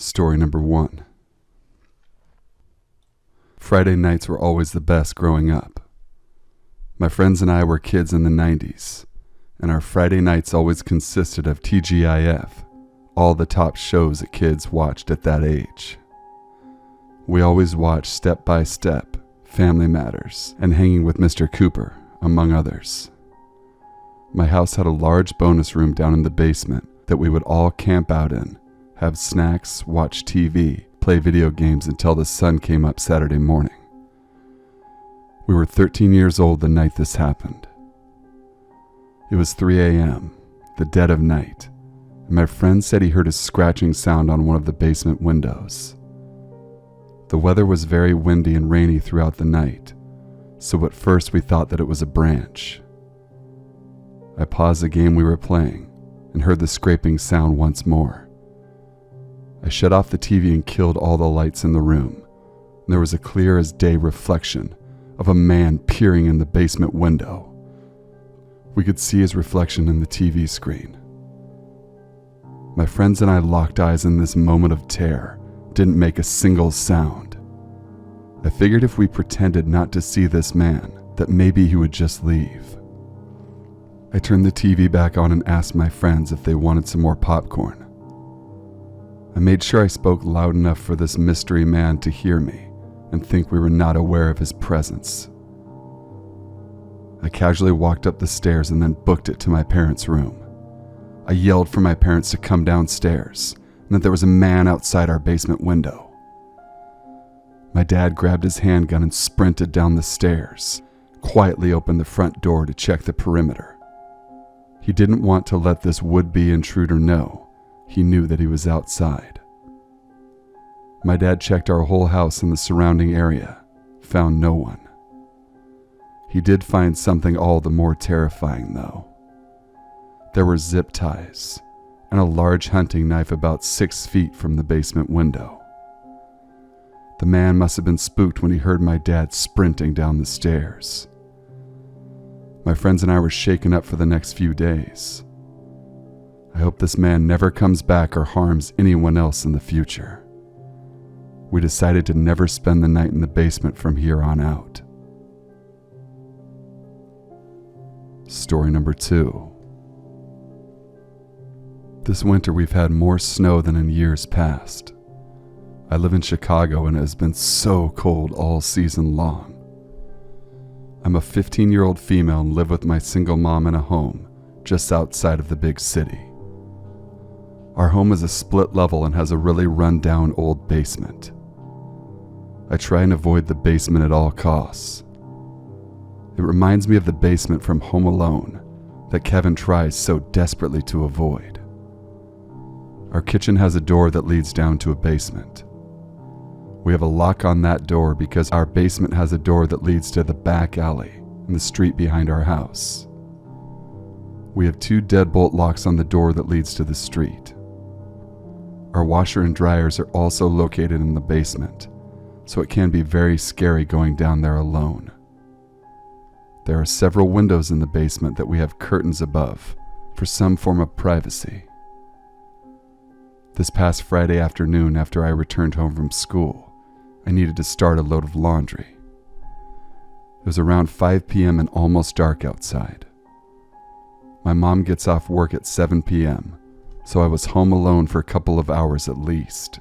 Story number 1. Friday nights were always the best growing up. My friends and I were kids in the 90s, and our Friday nights always consisted of TGIF, all the top shows that kids watched at that age. We always watched Step by Step, Family Matters, and Hanging with Mr. Cooper, among others. My house had a large bonus room down in the basement that we would all camp out in, have snacks, watch TV, play video games until the sun came up Saturday morning. We were 13 years old the night this happened. It was 3 a.m., the dead of night, and my friend said he heard a scratching sound on one of the basement windows. The weather was very windy and rainy throughout the night, so at first we thought that it was a branch. I paused the game we were playing and heard the scraping sound once more. I shut off the TV and killed all the lights in the room, and there was a clear as day reflection of a man peering in the basement window. We could see his reflection in the TV screen. My friends and I locked eyes in this moment of terror, didn't make a single sound. I figured if we pretended not to see this man, that maybe he would just leave. I turned the TV back on and asked my friends if they wanted some more popcorn. I made sure I spoke loud enough for this mystery man to hear me and think we were not aware of his presence. I casually walked up the stairs and then booked it to my parents' room. I yelled for my parents to come downstairs and that there was a man outside our basement window. My dad grabbed his handgun and sprinted down the stairs, quietly opened the front door to check the perimeter. He didn't want to let this would-be intruder know. He knew that he was outside. My dad checked our whole house and the surrounding area, found no one. He did find something all the more terrifying, though. There were zip ties and a large hunting knife about 6 feet from the basement window. The man must have been spooked when he heard my dad sprinting down the stairs. My friends and I were shaken up for the next few days. I hope this man never comes back or harms anyone else in the future. We decided to never spend the night in the basement from here on out. Story number 2. This winter we've had more snow than in years past. I live in Chicago and it has been so cold all season long. I'm a 15-year-old female and live with my single mom in a home just outside of the big city. Our home is a split level and has a really run-down old basement. I try and avoid the basement at all costs. It reminds me of the basement from Home Alone that Kevin tries so desperately to avoid. Our kitchen has a door that leads down to a basement. We have a lock on that door because our basement has a door that leads to the back alley in the street behind our house. We have 2 deadbolt locks on the door that leads to the street. Our washer and dryers are also located in the basement, so it can be very scary going down there alone. There are several windows in the basement that we have curtains above for some form of privacy. This past Friday afternoon, after I returned home from school, I needed to start a load of laundry. It was around 5 p.m. and almost dark outside. My mom gets off work at 7 p.m., so I was home alone for a couple of hours at least.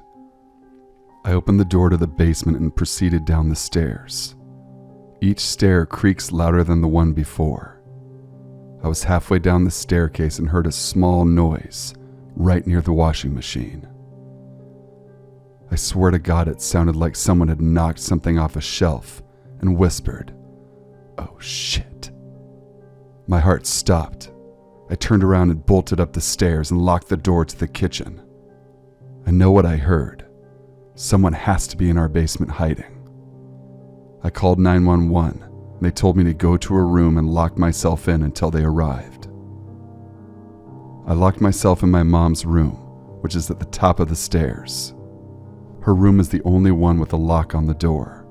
I opened the door to the basement and proceeded down the stairs. Each stair creaks louder than the one before. I was halfway down the staircase and heard a small noise right near the washing machine. I swear to God it sounded like someone had knocked something off a shelf and whispered, "Oh shit." My heart stopped. I turned around and bolted up the stairs and locked the door to the kitchen. I know what I heard. Someone has to be in our basement hiding. I called 911 and they told me to go to a room and lock myself in until they arrived. I locked myself in my mom's room, which is at the top of the stairs. Her room is the only one with a lock on the door.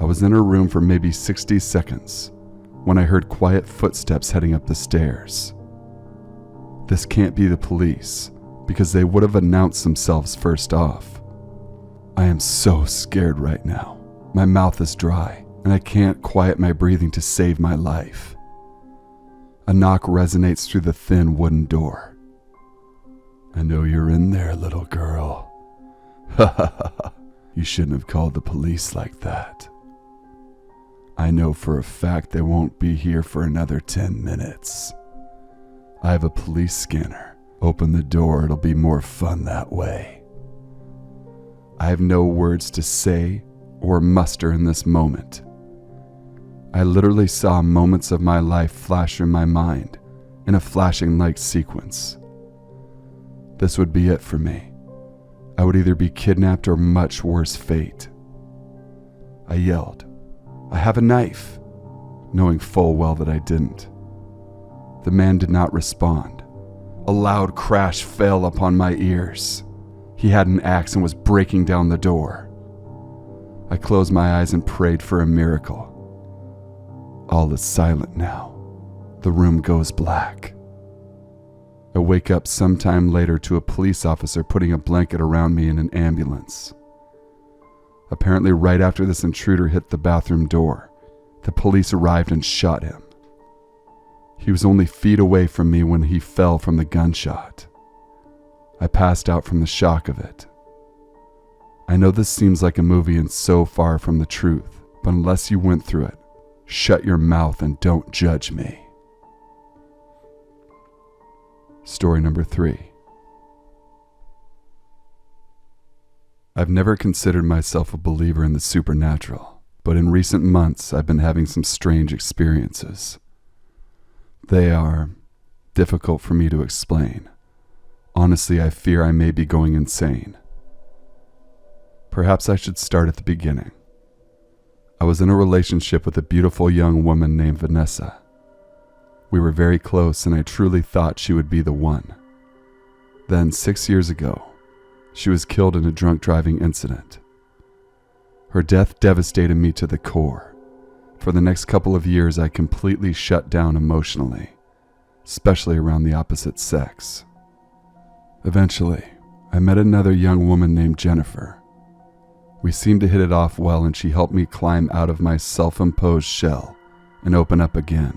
I was in her room for maybe 60 seconds when I heard quiet footsteps heading up the stairs. This can't be the police, because they would have announced themselves first off. I am so scared right now. My mouth is dry, and I can't quiet my breathing to save my life. A knock resonates through the thin wooden door. I know you're in there, little girl. Ha ha ha. You shouldn't have called the police like that. I know for a fact they won't be here for another 10 minutes. I have a police scanner. Open the door, it'll be more fun that way. I have no words to say or muster in this moment. I literally saw moments of my life flash through my mind in a flashing light sequence. This would be it for me. I would either be kidnapped or much worse fate. I yelled, "I have a knife," knowing full well that I didn't. The man did not respond. A loud crash fell upon my ears. He had an axe and was breaking down the door. I closed my eyes and prayed for a miracle. All is silent now. The room goes black. I wake up sometime later to a police officer putting a blanket around me in an ambulance. Apparently, right after this intruder hit the bathroom door, the police arrived and shot him. He was only feet away from me when he fell from the gunshot. I passed out from the shock of it. I know this seems like a movie and so far from the truth, but unless you went through it, shut your mouth and don't judge me. Story number 3. I've never considered myself a believer in the supernatural, but in recent months I've been having some strange experiences. They are difficult for me to explain. Honestly, I fear I may be going insane. Perhaps I should start at the beginning. I was in a relationship with a beautiful young woman named Vanessa. We were very close and I truly thought she would be the one. Then 6 years ago, she was killed in a drunk driving incident. Her death devastated me to the core. For the next couple of years, I completely shut down emotionally, especially around the opposite sex. Eventually, I met another young woman named Jennifer. We seemed to hit it off well and she helped me climb out of my self-imposed shell and open up again.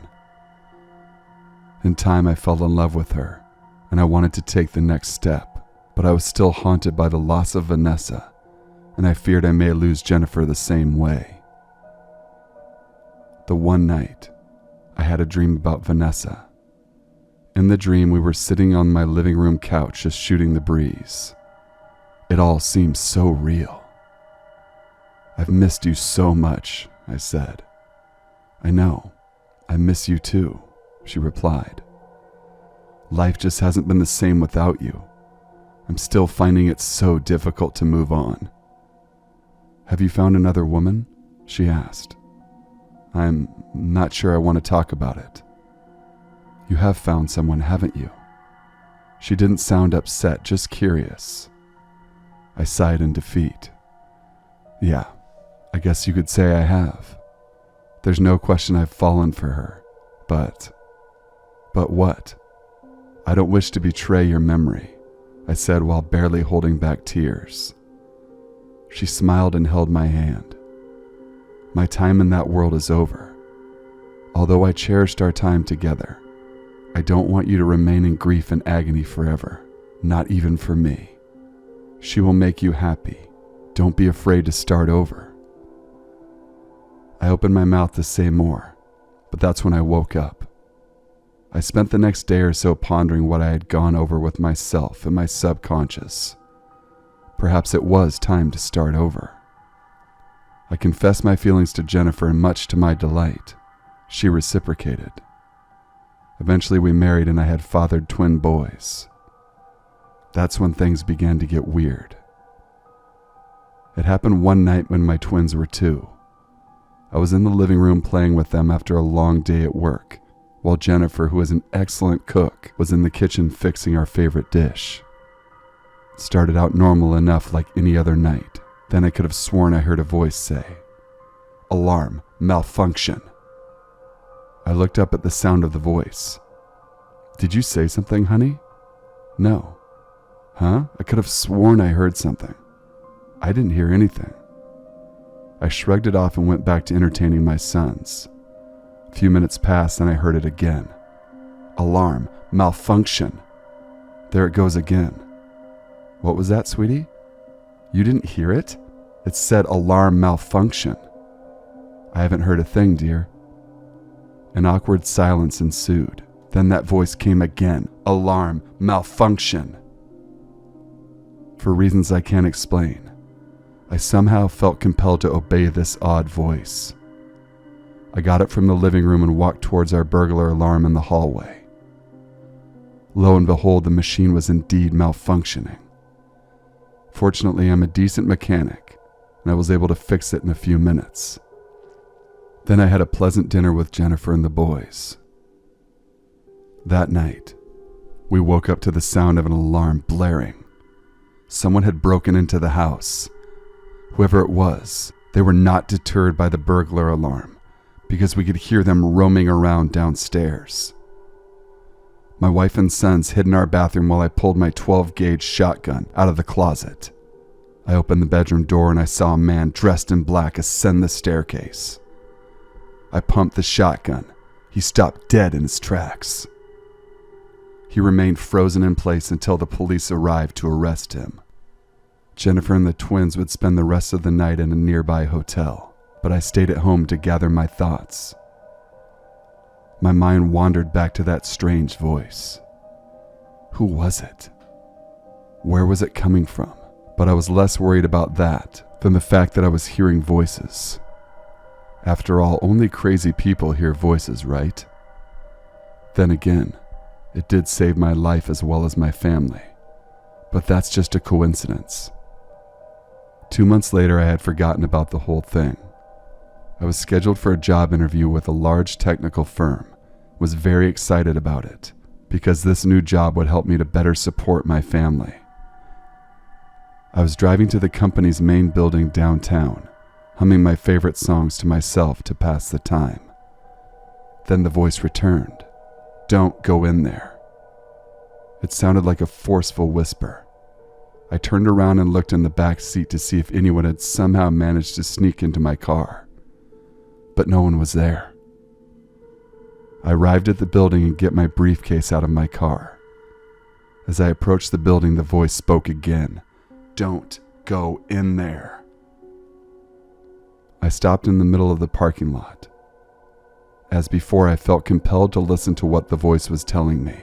In time, I fell in love with her and I wanted to take the next step, but I was still haunted by the loss of Vanessa and I feared I may lose Jennifer the same way. The one night, I had a dream about Vanessa. In the dream, we were sitting on my living room couch just shooting the breeze. It all seemed so real. "I've missed you so much," I said. "I know. I miss you too," she replied. "Life just hasn't been the same without you. I'm still finding it so difficult to move on." "Have you found another woman?" she asked. "I'm not sure I want to talk about it." "You have found someone, haven't you?" She didn't sound upset, just curious. I sighed in defeat. "Yeah, I guess you could say I have. There's no question I've fallen for her, but what? I don't wish to betray your memory," I said while barely holding back tears. She smiled and held my hand. "My time in that world is over. Although I cherished our time together, I don't want you to remain in grief and agony forever, not even for me. She will make you happy. Don't be afraid to start over." I opened my mouth to say more, but that's when I woke up. I spent the next day or so pondering what I had gone over with myself and my subconscious. Perhaps it was time to start over. I confessed my feelings to Jennifer, and much to my delight, she reciprocated. Eventually we married and I had fathered twin boys. That's when things began to get weird. It happened one night when my twins were 2. I was in the living room playing with them after a long day at work, while Jennifer, who is an excellent cook, was in the kitchen fixing our favorite dish. It started out normal enough like any other night. Then I could have sworn I heard a voice say, "Alarm, malfunction." I looked up at the sound of the voice. "Did you say something, honey?" "No." Huh? I could have sworn I heard something. I didn't hear anything. I shrugged it off and went back to entertaining my sons. A few minutes passed and I heard it again. Alarm, malfunction. There it goes again. What was that, sweetie? You didn't hear it? It said alarm malfunction. I haven't heard a thing, dear. An awkward silence ensued. Then that voice came again. Alarm malfunction. For reasons I can't explain, I somehow felt compelled to obey this odd voice. I got up from the living room and walked towards our burglar alarm in the hallway. Lo and behold, the machine was indeed malfunctioning. Fortunately, I'm a decent mechanic, and I was able to fix it in a few minutes. Then I had a pleasant dinner with Jennifer and the boys. That night, we woke up to the sound of an alarm blaring. Someone had broken into the house. Whoever it was, they were not deterred by the burglar alarm because we could hear them roaming around downstairs. My wife and sons hid in our bathroom while I pulled my 12-gauge shotgun out of the closet. I opened the bedroom door and I saw a man dressed in black ascend the staircase. I pumped the shotgun. He stopped dead in his tracks. He remained frozen in place until the police arrived to arrest him. Jennifer and the twins would spend the rest of the night in a nearby hotel, but I stayed at home to gather my thoughts. My mind wandered back to that strange voice. Who was it? Where was it coming from? But I was less worried about that than the fact that I was hearing voices. After all, only crazy people hear voices, right? Then again, it did save my life as well as my family. But that's just a coincidence. 2 months later, I had forgotten about the whole thing. I was scheduled for a job interview with a large technical firm. Was very excited about it because this new job would help me to better support my family. I was driving to the company's main building downtown, humming my favorite songs to myself to pass the time. Then the voice returned. Don't go in there. It sounded like a forceful whisper. I turned around and looked in the back seat to see if anyone had somehow managed to sneak into my car. But no one was there. I arrived at the building and get my briefcase out of my car. As I approached the building, the voice spoke again. Don't go in there. I stopped in the middle of the parking lot. As before, I felt compelled to listen to what the voice was telling me,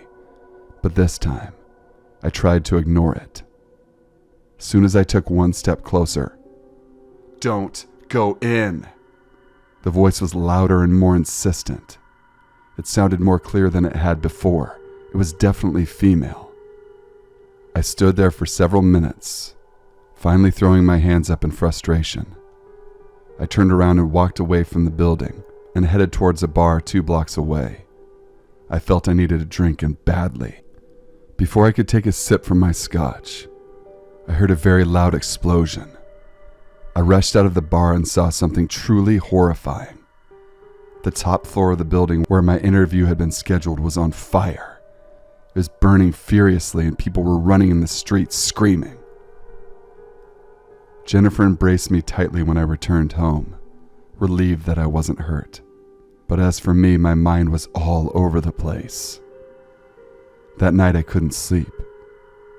but this time, I tried to ignore it. Soon as I took one step closer, don't go in. The voice was louder and more insistent. It sounded more clear than it had before. It was definitely female. I stood there for several minutes, finally throwing my hands up in frustration. I turned around and walked away from the building and headed towards a bar 2 blocks away. I felt I needed a drink and badly. Before I could take a sip from my scotch, I heard a very loud explosion. I rushed out of the bar and saw something truly horrifying. The top floor of the building where my interview had been scheduled was on fire. It was burning furiously and people were running in the streets screaming. Jennifer embraced me tightly when I returned home, relieved that I wasn't hurt. But as for me, my mind was all over the place. That night I couldn't sleep.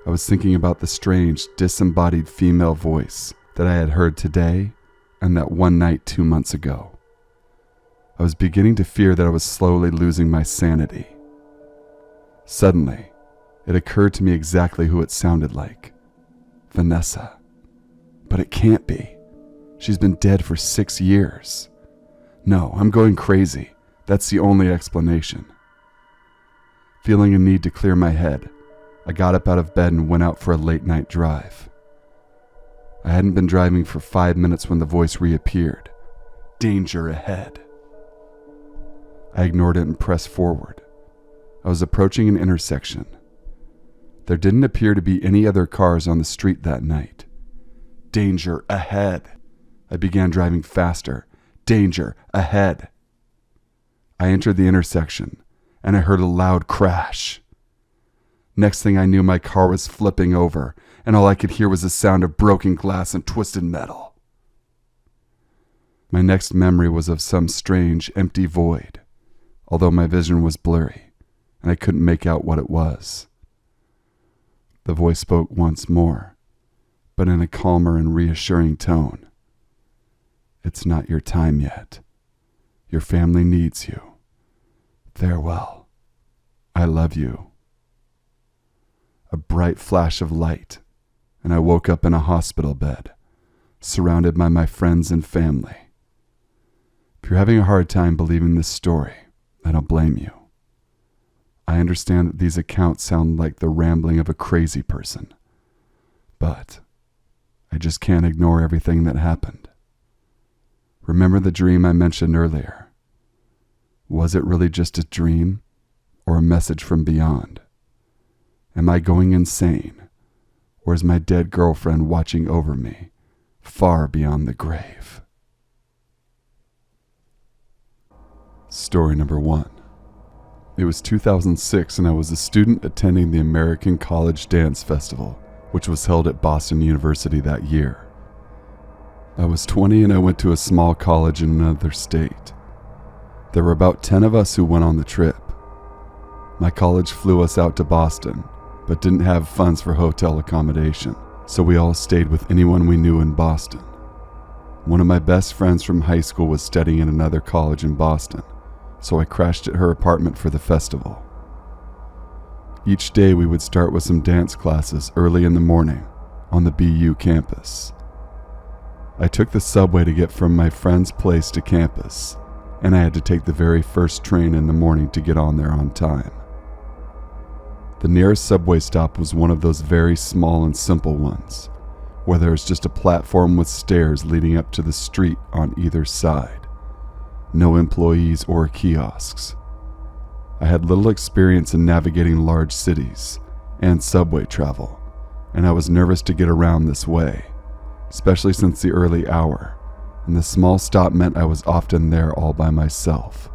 I was thinking about the strange, disembodied female voice that I had heard today and that one night 2 months ago. I was beginning to fear that I was slowly losing my sanity. Suddenly, it occurred to me exactly who it sounded like. Vanessa. But it can't be. She's been dead for 6 years. No, I'm going crazy. That's the only explanation. Feeling a need to clear my head, I got up out of bed and went out for a late-night drive. I hadn't been driving for 5 minutes when the voice reappeared. Danger ahead. I ignored it and pressed forward. I was approaching an intersection. There didn't appear to be any other cars on the street that night. Danger ahead. I began driving faster. Danger ahead. I entered the intersection, and I heard a loud crash. Next thing I knew, my car was flipping over, and all I could hear was the sound of broken glass and twisted metal. My next memory was of some strange, empty void, although my vision was blurry, and I couldn't make out what it was. The voice spoke once more, but in a calmer and reassuring tone. It's not your time yet. Your family needs you. Farewell. I love you. A bright flash of light, and I woke up in a hospital bed, surrounded by my friends and family. If you're having a hard time believing this story, I don't blame you. I understand that these accounts sound like the rambling of a crazy person, but I just can't ignore everything that happened. Remember the dream I mentioned earlier? Was it really just a dream or a message from beyond? Am I going insane, or is my dead girlfriend watching over me, far beyond the grave? Story number 1. It was 2006 and I was a student attending the American College Dance Festival, which was held at Boston University that year. I was 20 and I went to a small college in another state. There were about 10 of us who went on the trip. My college flew us out to Boston, but didn't have funds for hotel accommodation, so we all stayed with anyone we knew in Boston. One of my best friends from high school was studying in another college in Boston, so I crashed at her apartment for the festival. Each day we would start with some dance classes early in the morning on the BU campus. I took the subway to get from my friend's place to campus, and I had to take the very first train in the morning to get on there on time. The nearest subway stop was one of those very small and simple ones, where there's just a platform with stairs leading up to the street on either side. No employees or kiosks. I had little experience in navigating large cities and subway travel, and I was nervous to get around this way, especially since the early hour, and the small stop meant I was often there all by myself.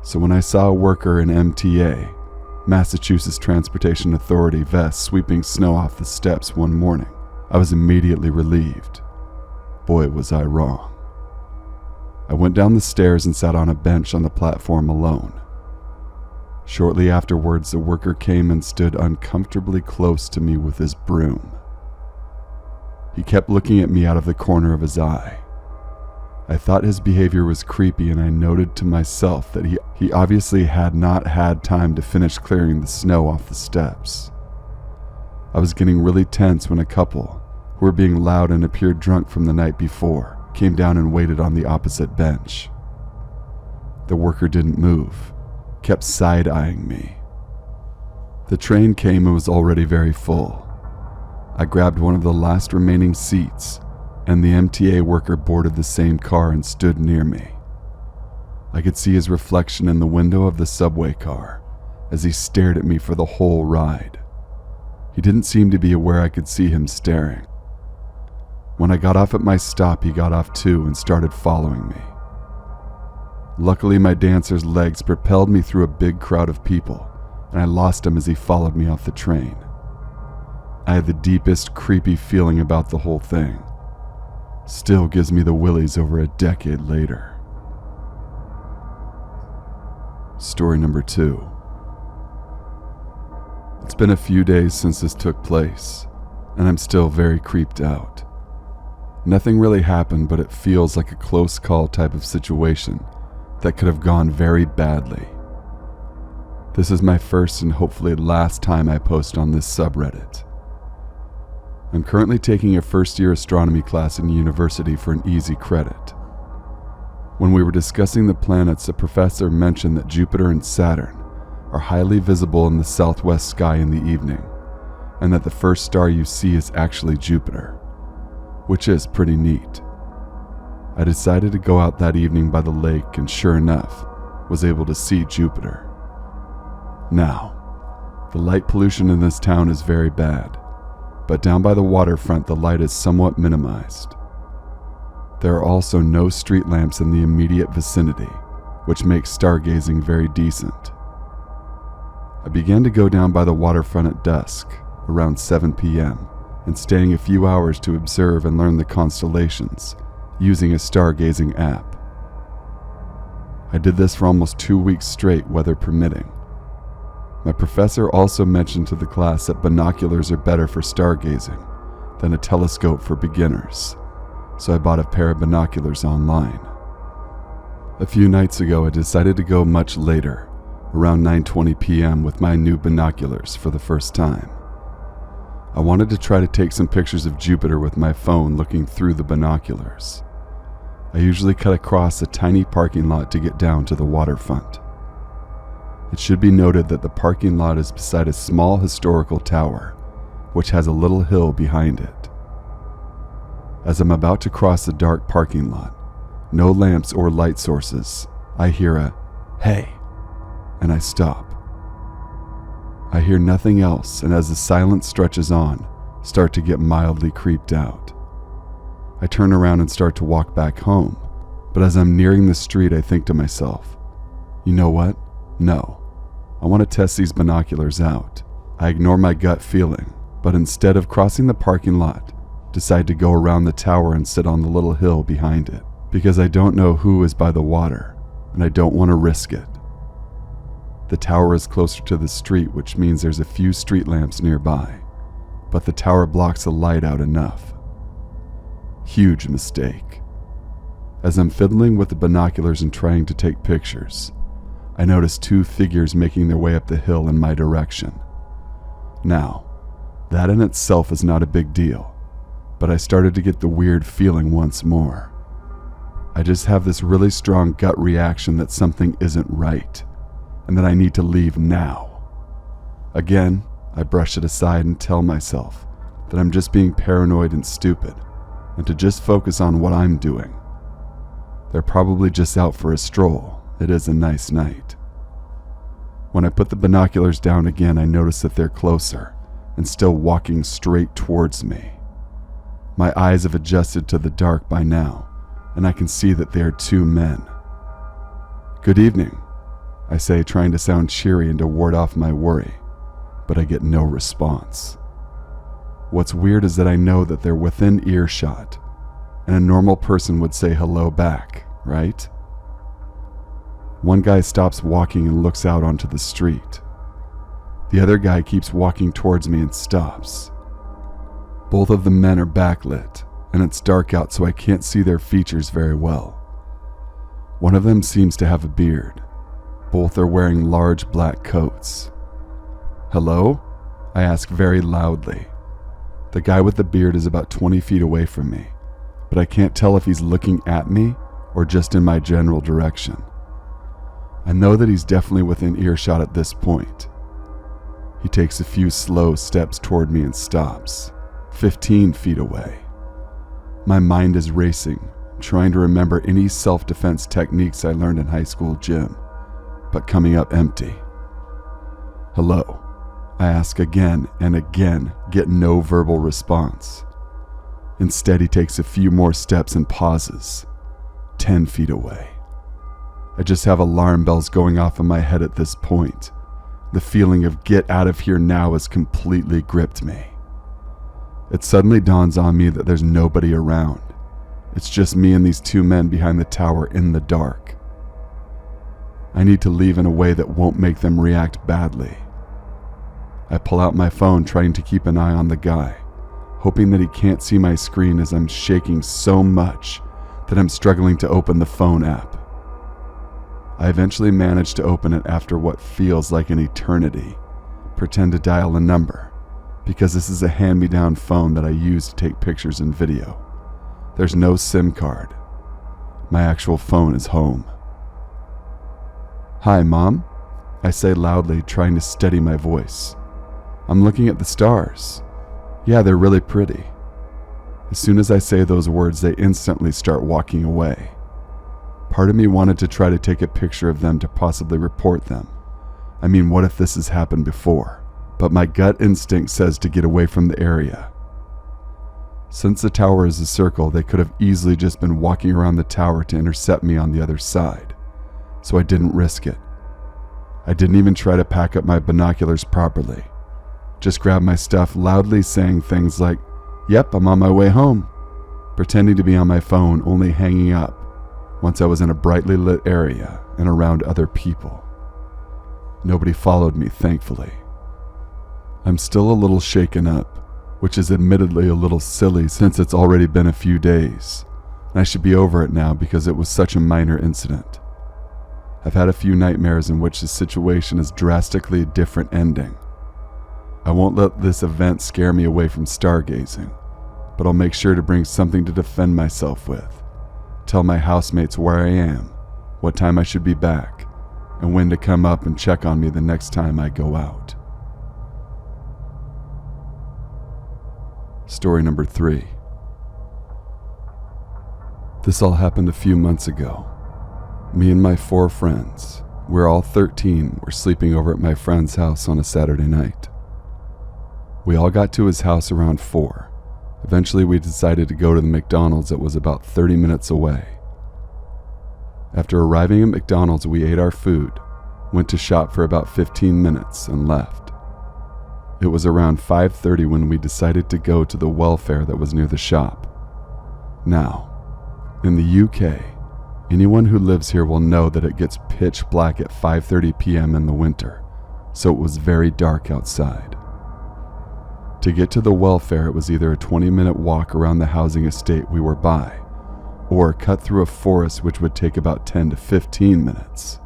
So when I saw a worker in MTA, Massachusetts Transportation Authority vest, sweeping snow off the steps one morning, I was immediately relieved. Boy, was I wrong. I went down the stairs and sat on a bench on the platform alone. Shortly afterwards, the worker came and stood uncomfortably close to me with his broom. He kept looking at me out of the corner of his eye. I thought his behavior was creepy, and I noted to myself that he obviously had not had time to finish clearing the snow off the steps. I was getting really tense when a couple, who were being loud and appeared drunk from the night before, came down and waited on the opposite bench. The worker didn't move, kept side-eyeing me. The train came and was already very full. I grabbed one of the last remaining seats, and the MTA worker boarded the same car and stood near me. I could see his reflection in the window of the subway car as he stared at me for the whole ride. He didn't seem to be aware I could see him staring. When I got off at my stop, he got off too and started following me. Luckily, my dancer's legs propelled me through a big crowd of people, and I lost him as he followed me off the train. I had the deepest, creepy feeling about the whole thing. Still gives me the willies over a decade later. Story number 2. It's been a few days since this took place, and I'm still very creeped out. Nothing really happened, but it feels like a close call type of situation that could have gone very badly. This is my first and hopefully last time I post on this subreddit. I'm currently taking a first-year astronomy class in university for an easy credit. When we were discussing the planets, a professor mentioned that Jupiter and Saturn are highly visible in the southwest sky in the evening, and that the first star you see is actually Jupiter, which is pretty neat. I decided to go out that evening by the lake and sure enough, was able to see Jupiter. Now, the light pollution in this town is very bad, but down by the waterfront the light is somewhat minimized. There are also no street lamps in the immediate vicinity, which makes stargazing very decent. I began to go down by the waterfront at dusk, around 7 p.m., and staying a few hours to observe and learn the constellations using a stargazing app. I did this for almost 2 weeks straight, weather permitting. My professor also mentioned to the class that binoculars are better for stargazing than a telescope for beginners, so I bought a pair of binoculars online. A few nights ago, I decided to go much later, around 9:20 p.m. with my new binoculars for the first time. I wanted to try to take some pictures of Jupiter with my phone looking through the binoculars. I usually cut across a tiny parking lot to get down to the waterfront. It should be noted that the parking lot is beside a small historical tower, which has a little hill behind it. As I'm about to cross the dark parking lot, no lamps or light sources, I hear a, "Hey," and I stop. I hear nothing else, and as the silence stretches on, start to get mildly creeped out. I turn around and start to walk back home, but as I'm nearing the street, I think to myself, you know what? No, I want to test these binoculars out. I ignore my gut feeling, but instead of crossing the parking lot, decide to go around the tower and sit on the little hill behind it, because I don't know who is by the water, and I don't want to risk it. The tower is closer to the street, which means there's a few street lamps nearby, but the tower blocks the light out enough. Huge mistake. As I'm fiddling with the binoculars and trying to take pictures, I notice two figures making their way up the hill in my direction. Now, that in itself is not a big deal, but I started to get the weird feeling once more. I just have this really strong gut reaction that something isn't right, and that I need to leave now. Again, I brush it aside and tell myself that I'm just being paranoid and stupid, and to just focus on what I'm doing. They're probably just out for a stroll. It is a nice night. When I put the binoculars down again, I notice that they're closer and still walking straight towards me. My eyes have adjusted to the dark by now, and I can see that they are two men. "Good evening," I say, trying to sound cheery and to ward off my worry, but I get no response. What's weird is that I know that they're within earshot, and a normal person would say hello back, right? One guy stops walking and looks out onto the street. The other guy keeps walking towards me and stops. Both of the men are backlit, and it's dark out, so I can't see their features very well. One of them seems to have a beard. Both are wearing large black coats. "Hello?" I ask very loudly. The guy with the beard is about 20 feet away from me, but I can't tell if he's looking at me or just in my general direction. I know that he's definitely within earshot at this point. He takes a few slow steps toward me and stops, 15 feet away. My mind is racing, trying to remember any self-defense techniques I learned in high school gym, but coming up empty. "Hello?" I ask again and again, get no verbal response. Instead, he takes a few more steps and pauses, 10 feet away. I just have alarm bells going off in my head at this point. The feeling of "get out of here now" has completely gripped me. It suddenly dawns on me that there's nobody around. It's just me and these two men behind the tower in the dark. I need to leave in a way that won't make them react badly. I pull out my phone, trying to keep an eye on the guy, hoping that he can't see my screen as I'm shaking so much that I'm struggling to open the phone app. I eventually manage to open it after what feels like an eternity. Pretend to dial a number, because this is a hand-me-down phone that I use to take pictures and video. There's no SIM card. My actual phone is home. "Hi, Mom," I say loudly, trying to steady my voice. "I'm looking at the stars. Yeah, they're really pretty." As soon as I say those words, they instantly start walking away. Part of me wanted to try to take a picture of them to possibly report them. I mean, what if this has happened before? But my gut instinct says to get away from the area. Since the tower is a circle, they could have easily just been walking around the tower to intercept me on the other side, so I didn't risk it. I didn't even try to pack up my binoculars properly. Just grabbed my stuff, loudly saying things like, "Yep, I'm on my way home," pretending to be on my phone, only hanging up once I was in a brightly lit area and around other people. Nobody followed me, thankfully. I'm still a little shaken up, which is admittedly a little silly since it's already been a few days, and I should be over it now because it was such a minor incident. I've had a few nightmares in which the situation is drastically a different ending. I won't let this event scare me away from stargazing, but I'll make sure to bring something to defend myself with, tell my housemates where I am, what time I should be back, and when to come up and check on me the next time I go out. Story number 3. This all happened a few months ago. Me and my 4 friends, we're all 13, were sleeping over at my friend's house on a Saturday night. We all got to his house around 4. Eventually we decided to go to the McDonald's that was about 30 minutes away. After arriving at McDonald's, we ate our food, went to shop for about 15 minutes, and left. It was around 5:30 when we decided to go to the welfare that was near the shop. Now, in the UK, anyone who lives here will know that it gets pitch black at 5:30 p.m. in the winter, so it was very dark outside. To get to the welfare, it was either a 20-minute walk around the housing estate we were by, or cut through a forest which would take about 10 to 15 minutes.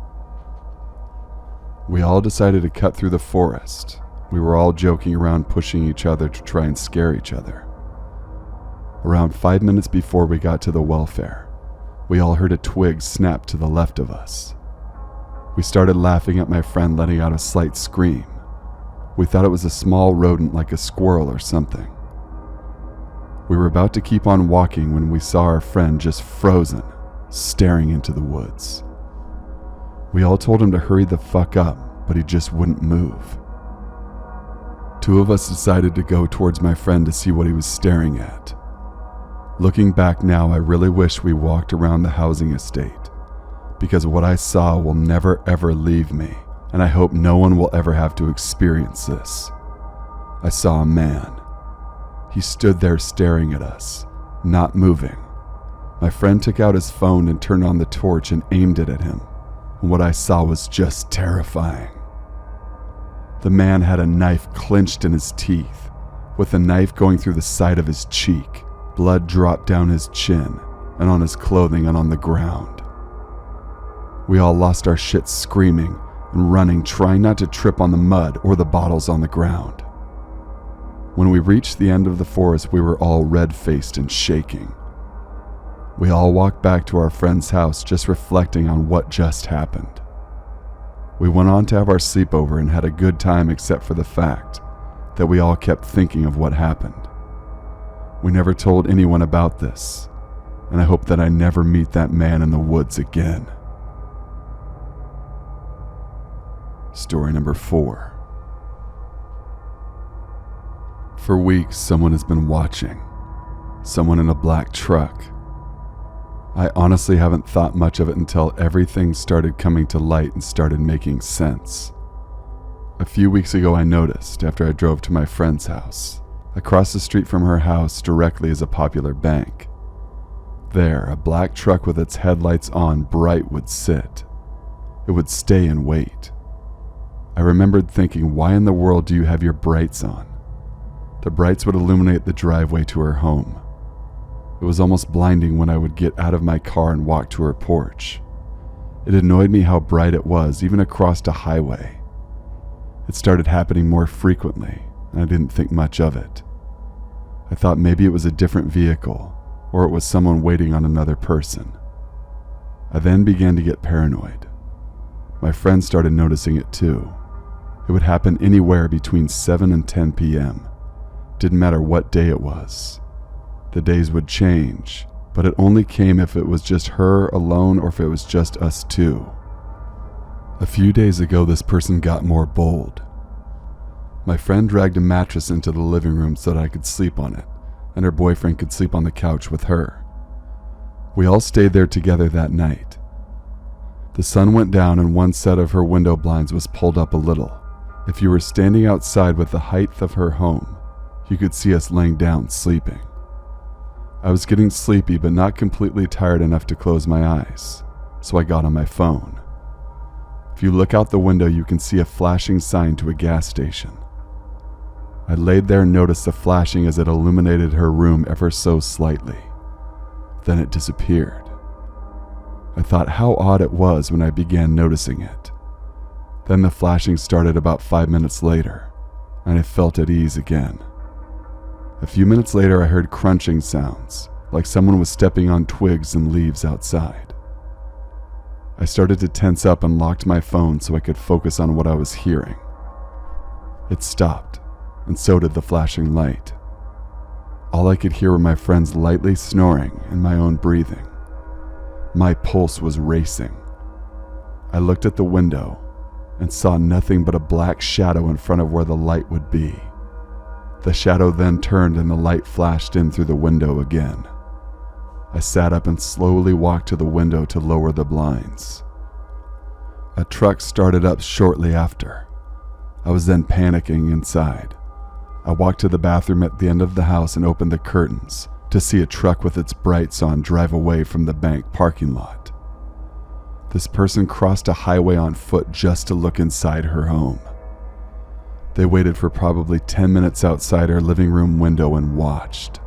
We all decided to cut through the forest. We were all joking around, pushing each other to try and scare each other. Around 5 minutes before we got to the welfare, we all heard a twig snap to the left of us. We started laughing at my friend letting out a slight scream. We thought it was a small rodent like a squirrel or something. We were about to keep on walking when we saw our friend just frozen, staring into the woods. We all told him to hurry the fuck up, but he just wouldn't move. 2 of us decided to go towards my friend to see what he was staring at. Looking back now, I really wish we walked around the housing estate, because what I saw will never ever leave me, and I hope no one will ever have to experience this. I saw a man. He stood there staring at us, not moving. My friend took out his phone and turned on the torch and aimed it at him, and what I saw was just terrifying. The man had a knife clenched in his teeth, with the knife going through the side of his cheek. Blood dropped down his chin and on his clothing and on the ground. We all lost our shit screaming and running, trying not to trip on the mud or the bottles on the ground. When we reached the end of the forest, we were all red-faced and shaking. We all walked back to our friend's house, just reflecting on what just happened. We went on to have our sleepover and had a good time, except for the fact that we all kept thinking of what happened. We never told anyone about this, and I hope that I never meet that man in the woods again. Story number 4. For weeks, someone has been watching. Someone in a black truck. I honestly haven't thought much of it until everything started coming to light and started making sense. A few weeks ago, I noticed, after I drove to my friend's house, across the street from her house directly is a popular bank. There, a black truck with its headlights on bright would sit. It would stay and wait. I remembered thinking, why in the world do you have your brights on? The brights would illuminate the driveway to her home. It was almost blinding when I would get out of my car and walk to her porch. It annoyed me how bright it was, even across a highway. It started happening more frequently, and I didn't think much of it. I thought maybe it was a different vehicle, or it was someone waiting on another person. I then began to get paranoid. My friend started noticing it too. It would happen anywhere between 7 and 10 p.m. Didn't matter what day it was. The days would change, but it only came if it was just her alone or if it was just us two. A few days ago, this person got more bold. My friend dragged a mattress into the living room so that I could sleep on it, and her boyfriend could sleep on the couch with her. We all stayed there together that night. The sun went down and one set of her window blinds was pulled up a little. If you were standing outside with the height of her home, you could see us laying down sleeping. I was getting sleepy but not completely tired enough to close my eyes, so I got on my phone. If you look out the window, you can see a flashing sign to a gas station. I laid there and noticed the flashing as it illuminated her room ever so slightly. Then it disappeared. I thought how odd it was when I began noticing it. Then the flashing started about 5 minutes later, and I felt at ease again. A few minutes later, I heard crunching sounds, like someone was stepping on twigs and leaves outside. I started to tense up and locked my phone so I could focus on what I was hearing. It stopped, and so did the flashing light. All I could hear were my friends lightly snoring and my own breathing. My pulse was racing. I looked at the window and saw nothing but a black shadow in front of where the light would be. The shadow then turned and the light flashed in through the window again. I sat up and slowly walked to the window to lower the blinds. A truck started up shortly after. I was then panicking inside. I walked to the bathroom at the end of the house and opened the curtains to see a truck with its brights on drive away from the bank parking lot. This person crossed a highway on foot just to look inside her home. They waited for probably 10 minutes outside her living room window and watched.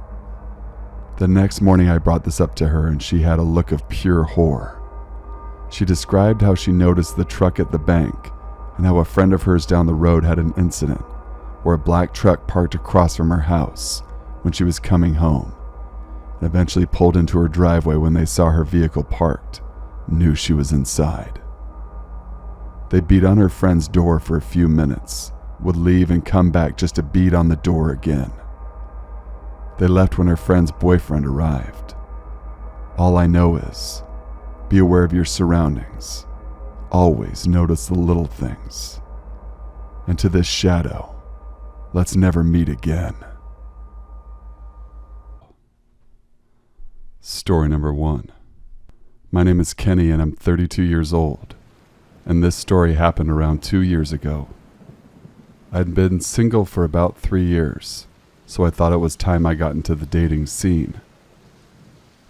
The next morning I brought this up to her and she had a look of pure horror. She described how she noticed the truck at the bank and how a friend of hers down the road had an incident where a black truck parked across from her house when she was coming home and eventually pulled into her driveway when they saw her vehicle parked, knew she was inside. They beat on her friend's door for a few minutes, would leave and come back just to beat on the door again. They left when her friend's boyfriend arrived. All I know is, be aware of your surroundings. Always notice the little things. And to this shadow, let's never meet again. Story number 1. My name is Kenny and I'm 32 years old, and this story happened around 2 years ago. I'd been single for about 3 years, so I thought it was time I got into the dating scene.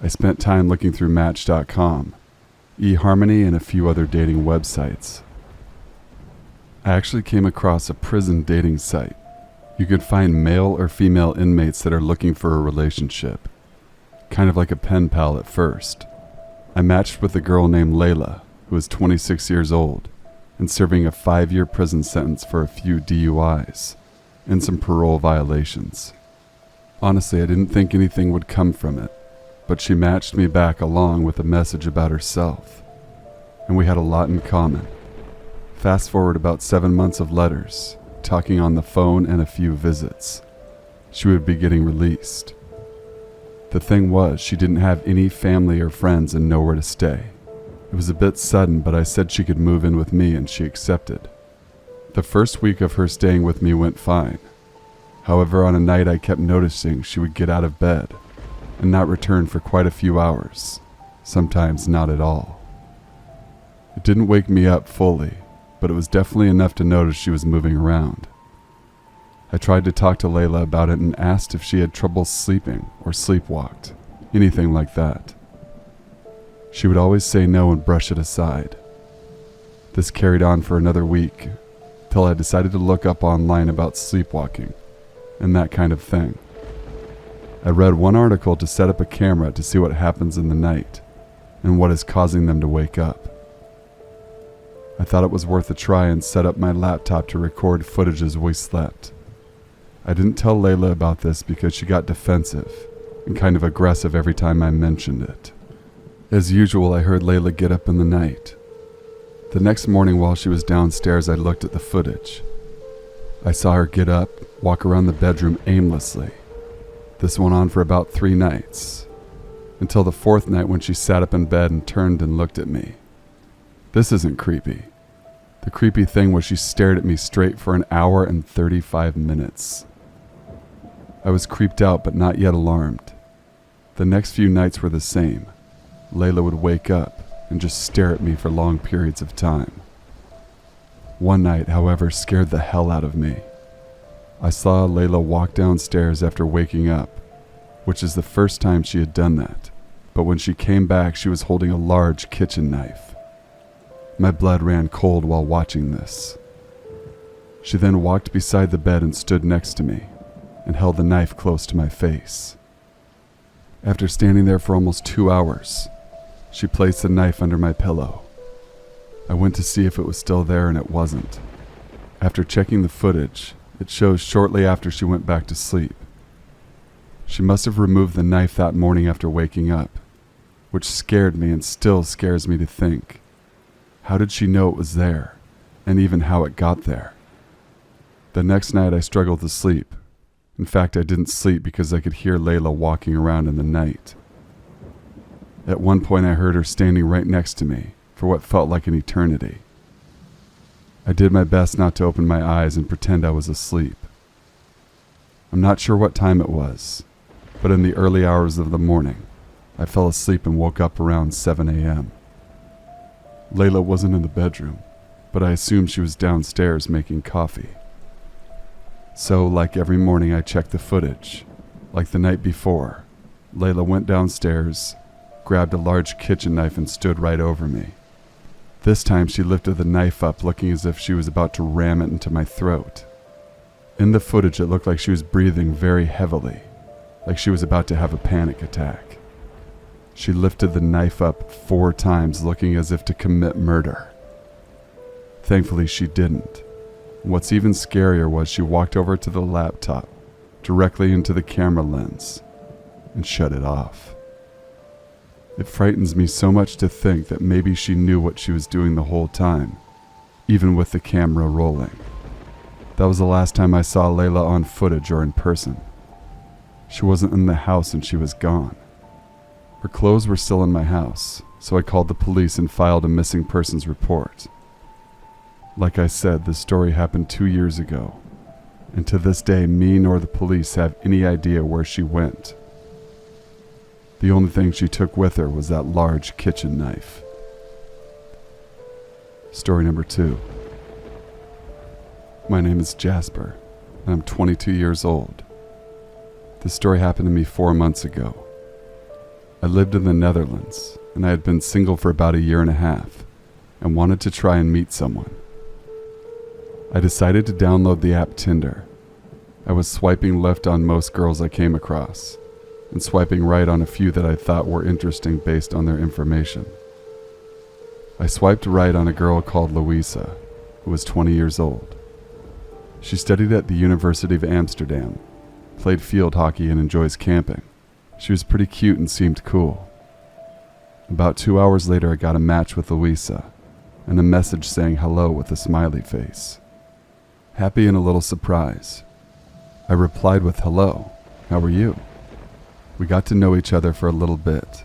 I spent time looking through Match.com, eHarmony, and a few other dating websites. I actually came across a prison dating site. You could find male or female inmates that are looking for a relationship, kind of like a pen pal at first. I matched with a girl named Layla, who is 26 years old and serving a 5-year prison sentence for a few DUIs and some parole violations. Honestly, I didn't think anything would come from it, but she matched me back along with a message about herself, and we had a lot in common. Fast forward about 7 months of letters, talking on the phone, and a few visits. She would be getting released. The thing was, she didn't have any family or friends and nowhere to stay. It was a bit sudden, but I said she could move in with me and she accepted. The first week of her staying with me went fine. However, on a night I kept noticing she would get out of bed and not return for quite a few hours, sometimes not at all. It didn't wake me up fully, but it was definitely enough to notice she was moving around. I tried to talk to Layla about it and asked if she had trouble sleeping or sleepwalked, anything like that. She would always say no and brush it aside. This carried on for another week, till I decided to look up online about sleepwalking and that kind of thing. I read one article to set up a camera to see what happens in the night and what is causing them to wake up. I thought it was worth a try and set up my laptop to record footage as we slept. I didn't tell Layla about this because she got defensive and kind of aggressive every time I mentioned it. As usual, I heard Layla get up in the night. The next morning while she was downstairs, I looked at the footage. I saw her get up, walk around the bedroom aimlessly. This went on for about 3 nights, until the 4th night when she sat up in bed and turned and looked at me. This isn't creepy. The creepy thing was she stared at me straight for an hour and 35 minutes. I was creeped out but not yet alarmed. The next few nights were the same. Layla would wake up and just stare at me for long periods of time. One night, however, scared the hell out of me. I saw Layla walk downstairs after waking up, which is the first time she had done that, but when she came back, she was holding a large kitchen knife. My blood ran cold while watching this. She then walked beside the bed and stood next to me, and held the knife close to my face. After standing there for almost 2 hours, she placed the knife under my pillow. I went to see if it was still there, and it wasn't. After checking the footage, it shows shortly after she went back to sleep. She must have removed the knife that morning after waking up, which scared me and still scares me to think. How did she know it was there, and even how it got there? The next night I struggled to sleep. In fact, I didn't sleep because I could hear Layla walking around in the night. At one point I heard her standing right next to me for what felt like an eternity. I did my best not to open my eyes and pretend I was asleep. I'm not sure what time it was, but in the early hours of the morning, I fell asleep and woke up around 7 a.m. Layla wasn't in the bedroom, but I assumed she was downstairs making coffee. So, like every morning, I checked the footage. Like the night before, Layla went downstairs, grabbed a large kitchen knife and stood right over me. This time she lifted the knife up looking as if she was about to ram it into my throat. In the footage it looked like she was breathing very heavily, like she was about to have a panic attack. She lifted the knife up 4 times looking as if to commit murder. Thankfully she didn't. What's even scarier was she walked over to the laptop, directly into the camera lens, and shut it off. It frightens me so much to think that maybe she knew what she was doing the whole time, even with the camera rolling. That was the last time I saw Layla on footage or in person. She wasn't in the house and she was gone. Her clothes were still in my house, so I called the police and filed a missing persons report. Like I said, this story happened 2 years ago, and to this day, me nor the police have any idea where she went. The only thing she took with her was that large kitchen knife. Story number 2. My name is Jasper, and I'm 22 years old. This story happened to me 4 months ago. I lived in the Netherlands, and I had been single for about 1.5 years, and wanted to try and meet someone. I decided to download the app Tinder. I was swiping left on most girls I came across, and swiping right on a few that I thought were interesting based on their information. I swiped right on a girl called Louisa, who was 20 years old. She studied at the University of Amsterdam, played field hockey and enjoys camping. She was pretty cute and seemed cool. About 2 hours later I got a match with Louisa, and a message saying hello with a smiley face. Happy and a little surprised, I replied with hello, how are you? We got to know each other for a little bit,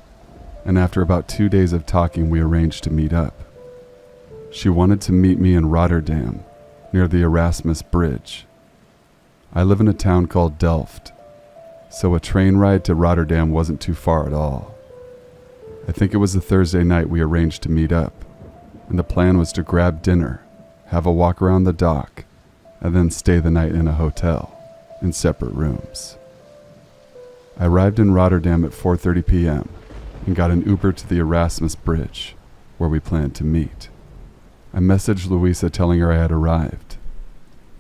and after about 2 days of talking we arranged to meet up. She wanted to meet me in Rotterdam, near the Erasmus Bridge. I live in a town called Delft, so a train ride to Rotterdam wasn't too far at all. I think it was a Thursday night we arranged to meet up, and the plan was to grab dinner, have a walk around the dock, and then stay the night in a hotel, in separate rooms. I arrived in Rotterdam at 4:30 p.m. and got an Uber to the Erasmus Bridge, where we planned to meet. I messaged Louisa telling her I had arrived.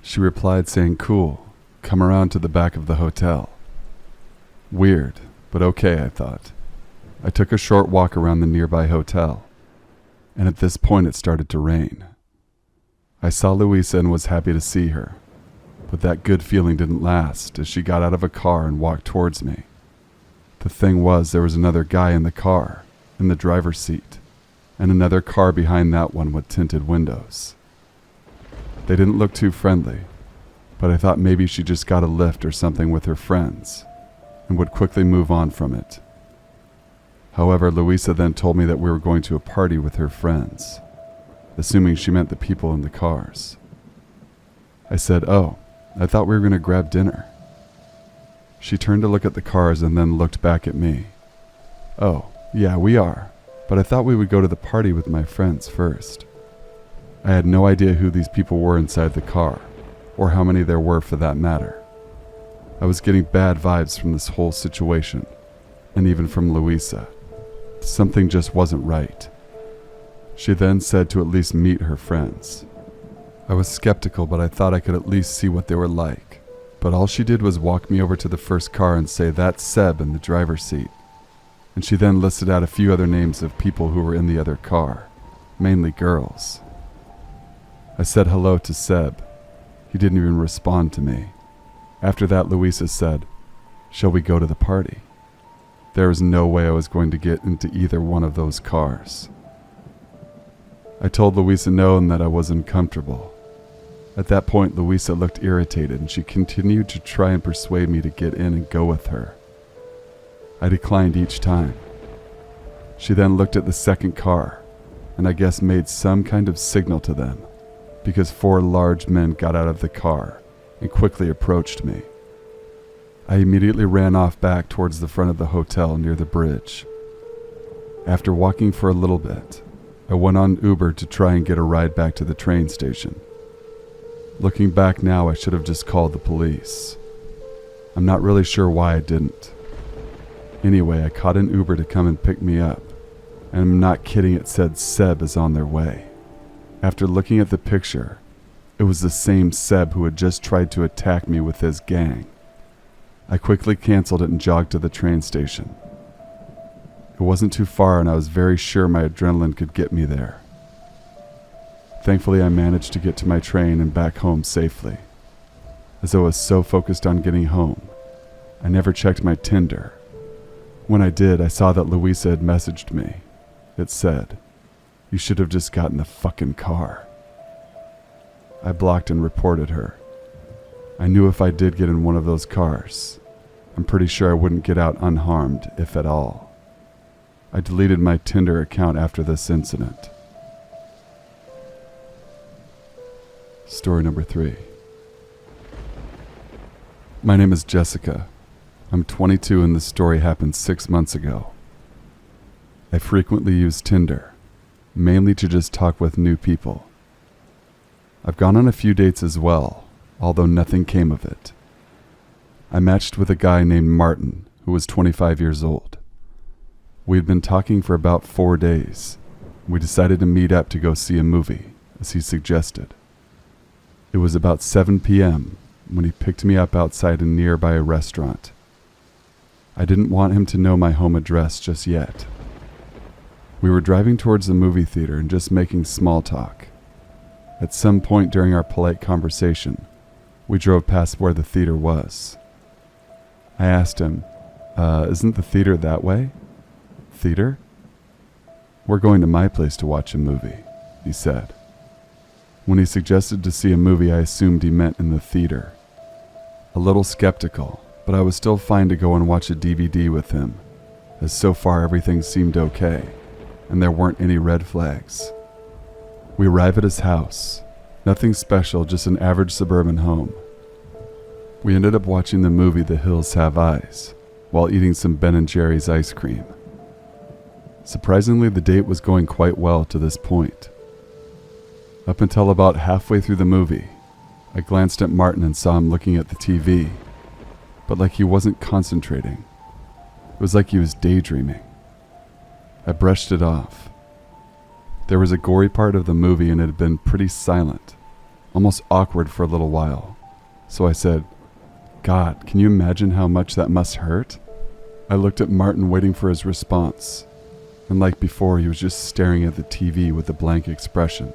She replied saying, cool, come around to the back of the hotel. Weird, but okay, I thought. I took a short walk around the nearby hotel, and at this point it started to rain. I saw Louisa and was happy to see her, but that good feeling didn't last as she got out of a car and walked towards me. The thing was, there was another guy in the car, in the driver's seat, and another car behind that one with tinted windows. They didn't look too friendly, but I thought maybe she just got a lift or something with her friends, and would quickly move on from it. However, Louisa then told me that we were going to a party with her friends, assuming she meant the people in the cars. I said, oh, I thought we were going to grab dinner. She turned to look at the cars and then looked back at me. Oh, yeah, we are. but I thought we would go to the party with my friends first. I had no idea who these people were inside the car, or how many there were for that matter. I was getting bad vibes from this whole situation, and even from Louisa. Something just wasn't right. She then said to at least meet her friends. I was skeptical, but I thought I could at least see what they were like. But all she did was walk me over to the first car and say, "That's Seb in the driver's seat." And she then listed out a few other names of people who were in the other car, mainly girls. I said hello to Seb. He didn't even respond to me. After that, Louisa said, "Shall we go to the party?" There was no way I was going to get into either one of those cars. I told Louisa no and that I was uncomfortable. At that point, Louisa looked irritated and she continued to try and persuade me to get in and go with her. I declined each time. She then looked at the second car and I guess made some kind of signal to them, because 4 large men got out of the car and quickly approached me. I immediately ran off back towards the front of the hotel near the bridge. After walking for a little bit, I went on Uber to try and get a ride back to the train station. Looking back now, I should have just called the police. I'm not really sure why I didn't. Anyway, I caught an Uber to come and pick me up, and I'm not kidding, it said Seb is on their way. After looking at the picture, it was the same Seb who had just tried to attack me with his gang. I quickly canceled it and jogged to the train station. It wasn't too far and I was very sure my adrenaline could get me there. Thankfully, I managed to get to my train and back home safely. As I was so focused on getting home, I never checked my Tinder. When I did, I saw that Louisa had messaged me. It said, "You should have just gotten the fucking car." I blocked and reported her. I knew if I did get in one of those cars, I'm pretty sure I wouldn't get out unharmed, if at all. I deleted my Tinder account after this incident. Story number 3. My name is Jessica. I'm 22 and this story happened 6 months ago. I frequently use Tinder, mainly to just talk with new people. I've gone on a few dates as well, although nothing came of it. I matched with a guy named Martin, who was 25 years old. We had been talking for about 4 days. We decided to meet up to go see a movie, as he suggested. It was about 7 p.m. when he picked me up outside a nearby restaurant. I didn't want him to know my home address just yet. We were driving towards the movie theater and just making small talk. At some point during our polite conversation, we drove past where the theater was. I asked him, "Isn't the theater that way?" "Theater? We're going to my place to watch a movie," he said. When he suggested to see a movie, I assumed he meant in the theater. A little skeptical, but I was still fine to go and watch a DVD with him, as so far everything seemed okay, and there weren't any red flags. We arrive at his house. Nothing special, just an average suburban home. We ended up watching the movie The Hills Have Eyes, while eating some Ben & Jerry's ice cream. Surprisingly, the date was going quite well to this point. Up until about halfway through the movie, I glanced at Martin and saw him looking at the TV, but like he wasn't concentrating. It was like he was daydreaming. I brushed it off. There was a gory part of the movie and it had been pretty silent, almost awkward for a little while. So I said, "God, can you imagine how much that must hurt?" I looked at Martin waiting for his response, and like before, he was just staring at the TV with a blank expression.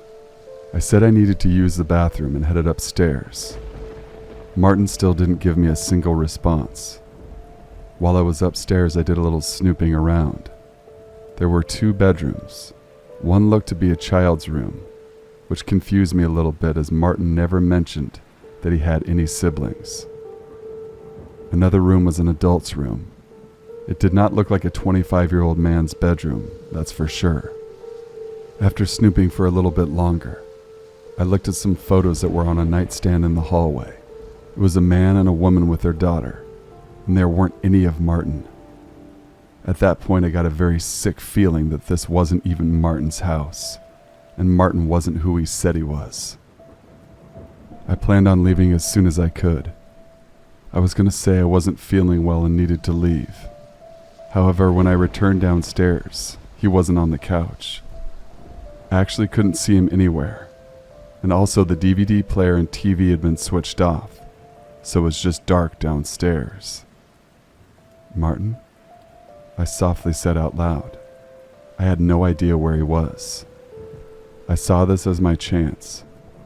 I said I needed to use the bathroom and headed upstairs. Martin still didn't give me a single response. While I was upstairs, I did a little snooping around. There were 2 bedrooms. One looked to be a child's room, which confused me a little bit as Martin never mentioned that he had any siblings. Another room was an adult's room. It did not look like a 25-year-old man's bedroom, that's for sure. After snooping for a little bit longer, I looked at some photos that were on a nightstand in the hallway. It was a man and a woman with their daughter, and there weren't any of Martin. At that point, I got a very sick feeling that this wasn't even Martin's house, and Martin wasn't who he said he was. I planned on leaving as soon as I could. I was going to say I wasn't feeling well and needed to leave. However, when I returned downstairs, he wasn't on the couch. I actually couldn't see him anywhere, and also the DVD player and TV had been switched off, so it was just dark downstairs. "Martin?" I softly said out loud. I had no idea where he was. I saw this as my chance,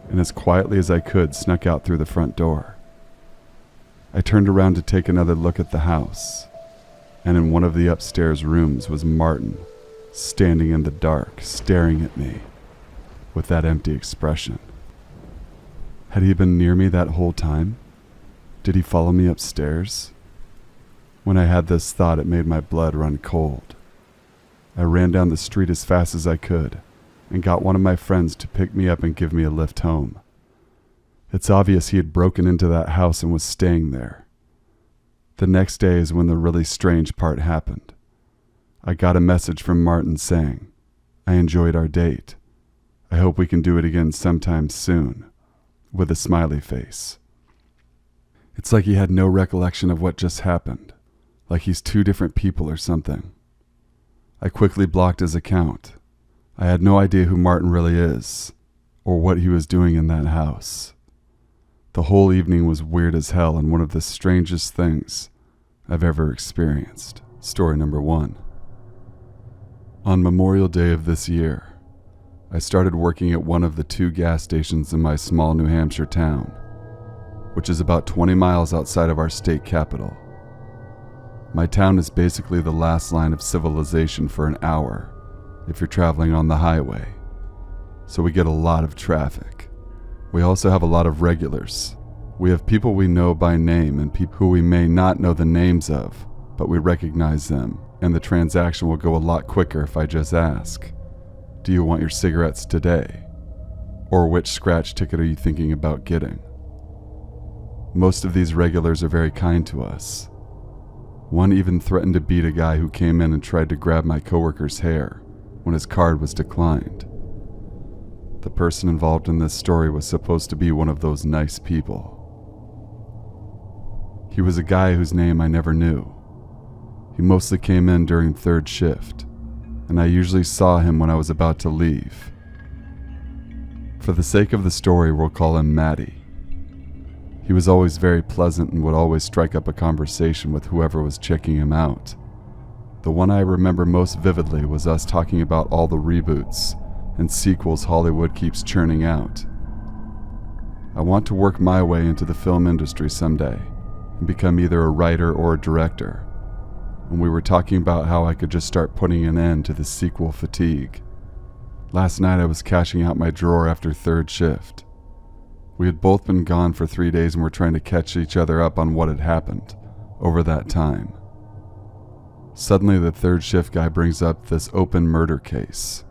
and as quietly as I could snuck out through the front door. I turned around to take another look at the house, and in one of the upstairs rooms was Martin, standing in the dark, staring at me, with that empty expression. Had he been near me that whole time? Did he follow me upstairs? When I had this thought, it made my blood run cold. I ran down the street as fast as I could and got one of my friends to pick me up and give me a lift home. It's obvious he had broken into that house and was staying there. The next day is when the really strange part happened. I got a message from Martin saying, "I enjoyed our date. I hope we can do it again sometime soon," with a smiley face. It's like he had no recollection of what just happened, like he's two different people or something. I quickly blocked his account. I had no idea who Martin really is, or what he was doing in that house. The whole evening was weird as hell and one of the strangest things I've ever experienced. Story number 1. On Memorial Day of this year, I started working at one of the 2 gas stations in my small New Hampshire town, which is about 20 miles outside of our state capital. My town is basically the last line of civilization for an hour if you're traveling on the highway, so we get a lot of traffic. We also have a lot of regulars. We have people we know by name and people who we may not know the names of, but we recognize them, and the transaction will go a lot quicker if I just ask, "Do you want your cigarettes today?" Or "Which scratch ticket are you thinking about getting?" Most of these regulars are very kind to us. One even threatened to beat a guy who came in and tried to grab my coworker's hair when his card was declined. The person involved in this story was supposed to be one of those nice people. He was a guy whose name I never knew. He mostly came in during 3rd shift, and I usually saw him when I was about to leave. For the sake of the story, we'll call him Matty. He was always very pleasant and would always strike up a conversation with whoever was checking him out. The one I remember most vividly was us talking about all the reboots and sequels Hollywood keeps churning out. I want to work my way into the film industry someday and become either a writer or a director, and we were talking about how I could just start putting an end to the sequel fatigue. Last night I was cashing out my drawer after 3rd shift. We had both been gone for 3 days and were trying to catch each other up on what had happened over that time. Suddenly the 3rd shift guy brings up this open murder case.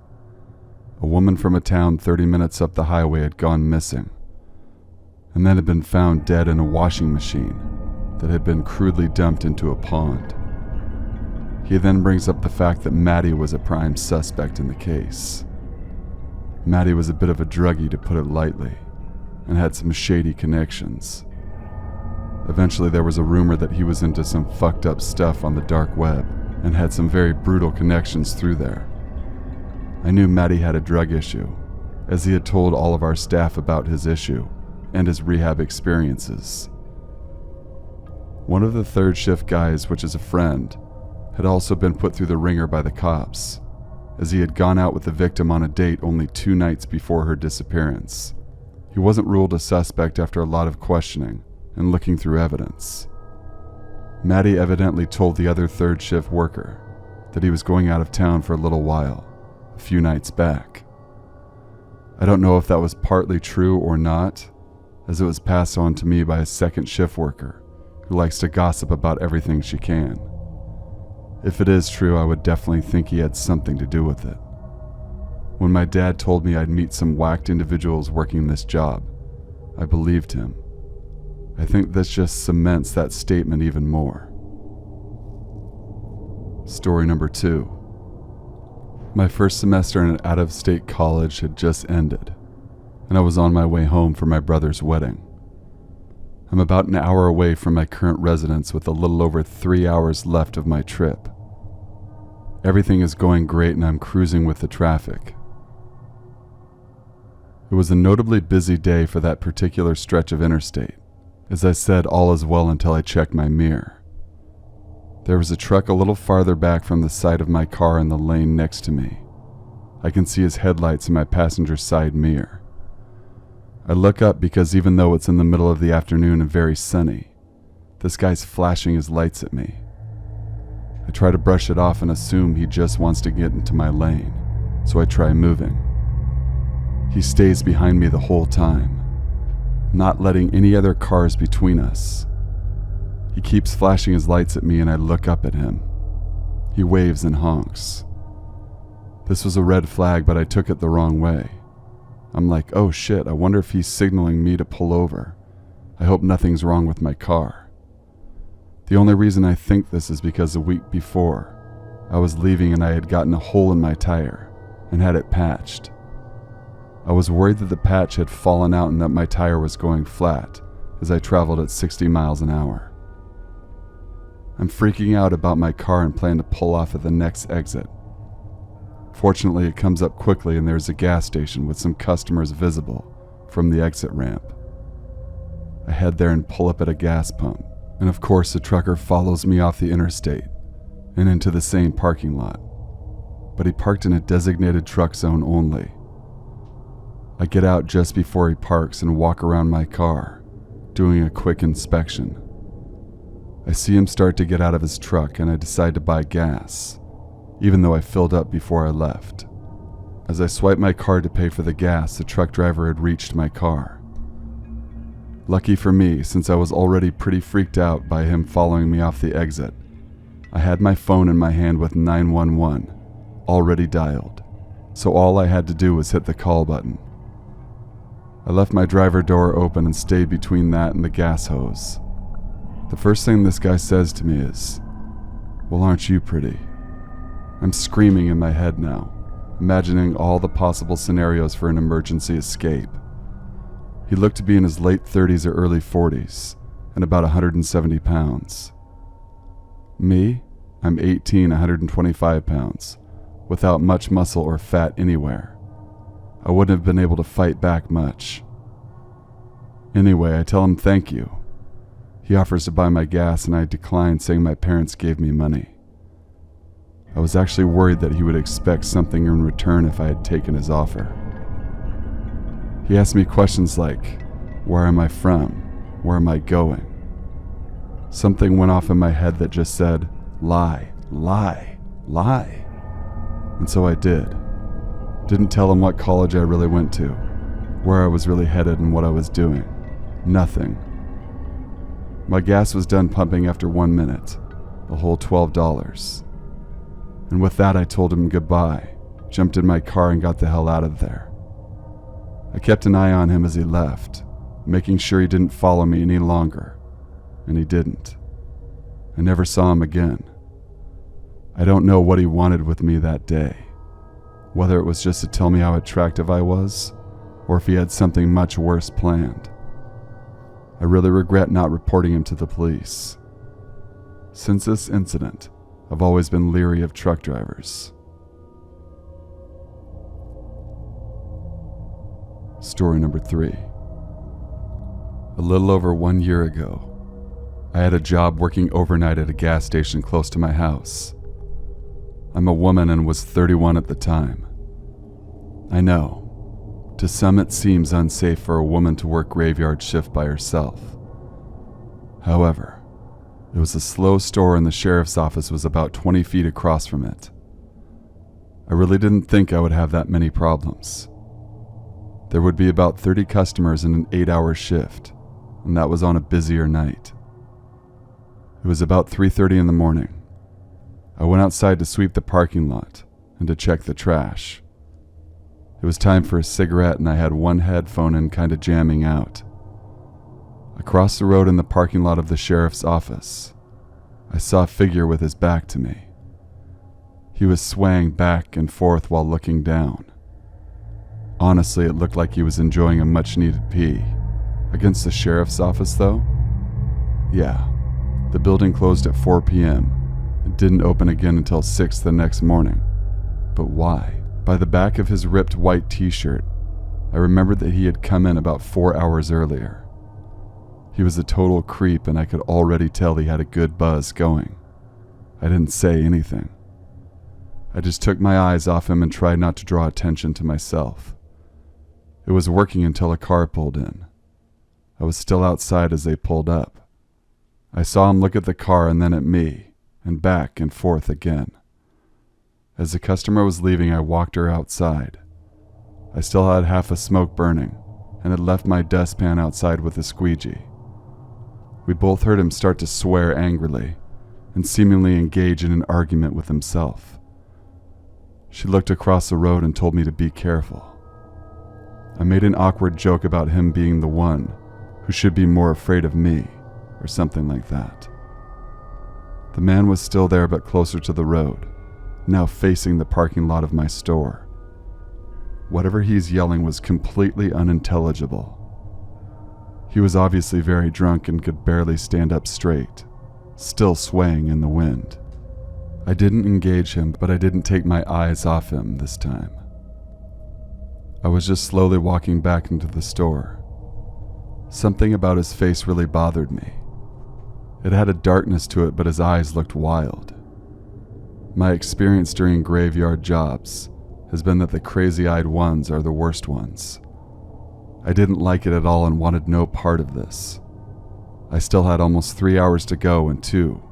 A woman from a town 30 minutes up the highway had gone missing, and then had been found dead in a washing machine that had been crudely dumped into a pond. He then brings up the fact that Matty was a prime suspect in the case. Matty was a bit of a druggie, to put it lightly, and had some shady connections. Eventually there was a rumor that he was into some fucked up stuff on the dark web and had some very brutal connections through there. I knew Matty had a drug issue, as he had told all of our staff about his issue and his rehab experiences. One of the 3rd shift guys, which is a friend, had also been put through the ringer by the cops, as he had gone out with the victim on a date only 2 nights before her disappearance. He wasn't ruled a suspect after a lot of questioning and looking through evidence. Matty evidently told the other 3rd shift worker that he was going out of town for a little while, a few nights back. I don't know if that was partly true or not, as it was passed on to me by a 2nd shift worker who likes to gossip about everything she can. If it is true, I would definitely think he had something to do with it. When my dad told me I'd meet some whacked individuals working this job, I believed him. I think this just cements that statement even more. Story number 2. My first semester in an out-of-state college had just ended, and I was on my way home for my brother's wedding. I'm about an hour away from my current residence with a little over 3 hours left of my trip. Everything is going great and I'm cruising with the traffic. It was a notably busy day for that particular stretch of interstate. As I said, all is well until I checked my mirror. There was a truck a little farther back from the side of my car in the lane next to me. I can see his headlights in my passenger side mirror. I look up because even though it's in the middle of the afternoon and very sunny, this guy's flashing his lights at me. I try to brush it off and assume he just wants to get into my lane, so I try moving. He stays behind me the whole time, not letting any other cars between us. He keeps flashing his lights at me and I look up at him. He waves and honks. This was a red flag, but I took it the wrong way. I'm like, oh shit, I wonder if he's signaling me to pull over. I hope nothing's wrong with my car. The only reason I think this is because a week before, I was leaving and I had gotten a hole in my tire and had it patched. I was worried that the patch had fallen out and that my tire was going flat as I traveled at 60 miles an hour. I'm freaking out about my car and plan to pull off at the next exit. Fortunately, it comes up quickly and there's a gas station with some customers visible from the exit ramp. I head there and pull up at a gas pump, and of course the trucker follows me off the interstate and into the same parking lot, but he parked in a designated truck zone only. I get out just before he parks and walk around my car, doing a quick inspection. I see him start to get out of his truck and I decide to buy gas, even though I filled up before I left. As I swipe my card to pay for the gas, the truck driver had reached my car. Lucky for me, since I was already pretty freaked out by him following me off the exit, I had my phone in my hand with 911 already dialed, so all I had to do was hit the call button. I left my driver door open and stayed between that and the gas hose. The first thing this guy says to me is, "Well, aren't you pretty?" I'm screaming in my head now, imagining all the possible scenarios for an emergency escape. He looked to be in his late 30s or early 40s, and about 170 pounds. Me? I'm 18, 125 pounds, without much muscle or fat anywhere. I wouldn't have been able to fight back much. Anyway, I tell him thank you. He offers to buy my gas and I decline, saying my parents gave me money. I was actually worried that he would expect something in return if I had taken his offer. He asked me questions like, where am I from? Where am I going? Something went off in my head that just said, lie, lie, lie. And so I did. Didn't tell him what college I really went to, where I was really headed and what I was doing. Nothing. My gas was done pumping after 1 minute, a whole $12. And with that I told him goodbye, jumped in my car and got the hell out of there. I kept an eye on him as he left, making sure he didn't follow me any longer, and he didn't. I never saw him again. I don't know what he wanted with me that day, whether it was just to tell me how attractive I was, or if he had something much worse planned. I really regret not reporting him to the police. Since this incident, I've always been leery of truck drivers. Story number 3. A little over 1 year ago, I had a job working overnight at a gas station close to my house. I'm a woman and was 31 at the time. I know. To some it seems unsafe for a woman to work graveyard shift by herself. However, it was a slow store and the sheriff's office was about 20 feet across from it. I really didn't think I would have that many problems. There would be about 30 customers in an 8-hour shift, and that was on a busier night. It was about 3:30 in the morning. I went outside to sweep the parking lot and to check the trash. It was time for a cigarette and I had one headphone in, kind of jamming out. Across the road in the parking lot of the sheriff's office, I saw a figure with his back to me. He was swaying back and forth while looking down. Honestly, it looked like he was enjoying a much-needed pee. Against the sheriff's office, though? Yeah, the building closed at 4 p.m. and didn't open again until 6 the next morning. But why? By the back of his ripped white t-shirt, I remembered that he had come in about 4 hours earlier. He was a total creep, and I could already tell he had a good buzz going. I didn't say anything. I just took my eyes off him and tried not to draw attention to myself. It was working until a car pulled in. I was still outside as they pulled up. I saw him look at the car and then at me, and back and forth again. As the customer was leaving, I walked her outside. I still had half a smoke burning, and had left my dustpan outside with a squeegee. We both heard him start to swear angrily, and seemingly engage in an argument with himself. She looked across the road and told me to be careful. I made an awkward joke about him being the one who should be more afraid of me, or something like that. The man was still there but closer to the road, now facing the parking lot of my store. Whatever he's yelling was completely unintelligible. He was obviously very drunk and could barely stand up straight, still swaying in the wind. I didn't engage him, but I didn't take my eyes off him this time. I was just slowly walking back into the store. Something about his face really bothered me. It had a darkness to it, but his eyes looked wild. My experience during graveyard jobs has been that the crazy-eyed ones are the worst ones. I didn't like it at all and wanted no part of this. I still had almost 3 hours to go and 2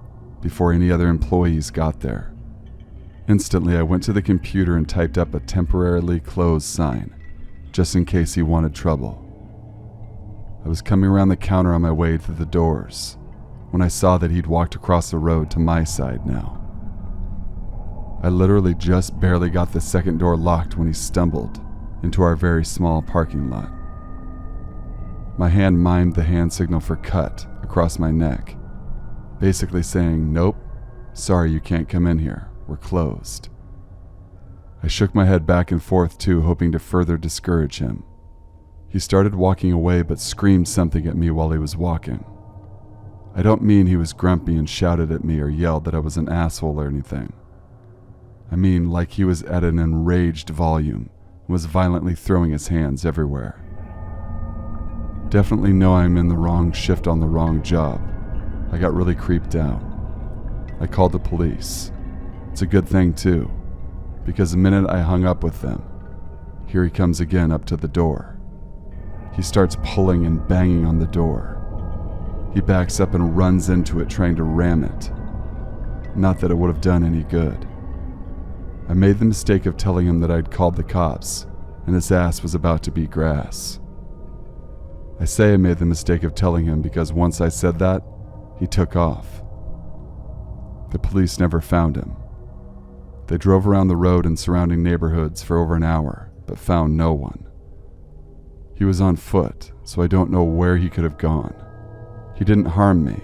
before any other employees got there. Instantly, I went to the computer and typed up a temporarily closed sign, just in case he wanted trouble. I was coming around the counter on my way to the doors when I saw that he'd walked across the road to my side now. I literally just barely got the second door locked when he stumbled into our very small parking lot. My hand mimed the hand signal for cut across my neck, basically saying, "Nope, sorry, you can't come in here, we're closed." I shook my head back and forth too, hoping to further discourage him. He started walking away but screamed something at me while he was walking. I don't mean he was grumpy and shouted at me or yelled that I was an asshole or anything. I mean like he was at an enraged volume and was violently throwing his hands everywhere. Definitely know I'm in the wrong shift on the wrong job. I got really creeped out. I called the police. It's a good thing too, because the minute I hung up with them, here he comes again up to the door. He starts pulling and banging on the door. He backs up and runs into it, trying to ram it. Not that it would have done any good. I made the mistake of telling him that I'd called the cops, and his ass was about to be grass. I say I made the mistake of telling him because once I said that, he took off. The police never found him. They drove around the road and surrounding neighborhoods for over an hour, but found no one. He was on foot, so I don't know where he could have gone. He didn't harm me,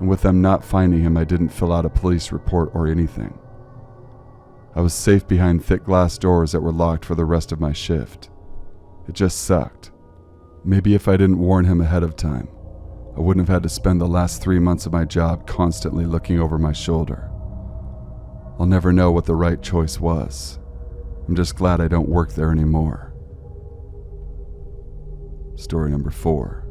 and with them not finding him, I didn't fill out a police report or anything. I was safe behind thick glass doors that were locked for the rest of my shift. It just sucked. Maybe if I didn't warn him ahead of time, I wouldn't have had to spend the last 3 months of my job constantly looking over my shoulder. I'll never know what the right choice was. I'm just glad I don't work there anymore. Story number 4.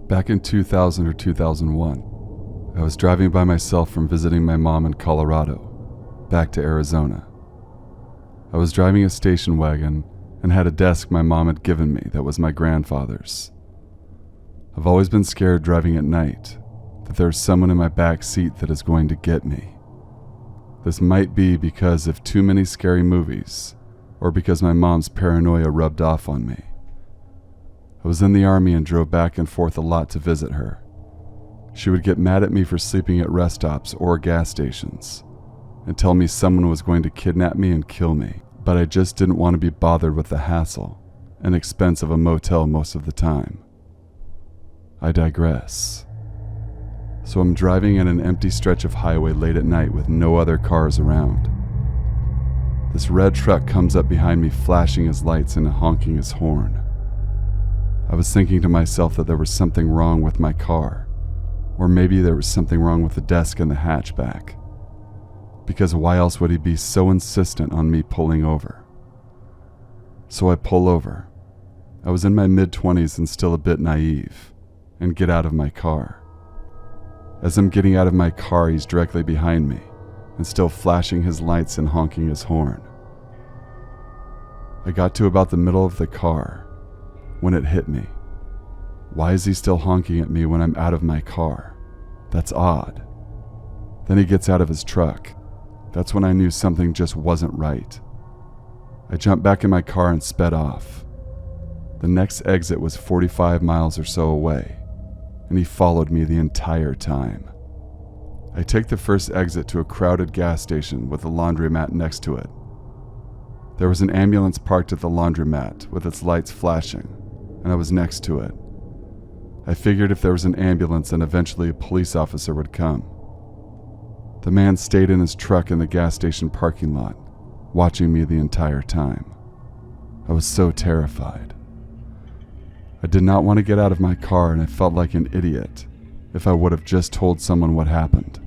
Back in 2000 or 2001, I was driving by myself from visiting my mom in Colorado, back to Arizona. I was driving a station wagon and had a desk my mom had given me that was my grandfather's. I've always been scared driving at night, that there's someone in my back seat that is going to get me. This might be because of too many scary movies, or because my mom's paranoia rubbed off on me. I was in the army and drove back and forth a lot to visit her. She would get mad at me for sleeping at rest stops or gas stations, and tell me someone was going to kidnap me and kill me, but I just didn't want to be bothered with the hassle and expense of a motel most of the time. I digress. So I'm driving in an empty stretch of highway late at night with no other cars around, This red truck comes up behind me, flashing his lights and honking his horn. I was thinking to myself that there was something wrong with my car, or maybe there was something wrong with the desk in the hatchback, because why else would he be so insistent on me pulling over? So I pull over. I was in my mid-20s and still a bit naive, and get out of my car. As I'm getting out of my car, he's directly behind me, and still flashing his lights and honking his horn. I got to about the middle of the car when it hit me. Why is he still honking at me when I'm out of my car? That's odd. Then he gets out of his truck. That's when I knew something just wasn't right. I jumped back in my car and sped off. The next exit was 45 miles or so away, and he followed me the entire time. I take the first exit to a crowded gas station with a laundromat next to it. There was an ambulance parked at the laundromat with its lights flashing, and I was next to it. I figured if there was an ambulance, then eventually a police officer would come. The man stayed in his truck in the gas station parking lot, watching me the entire time. I was so terrified. I did not want to get out of my car, and I felt like an idiot if I would have just told someone what happened.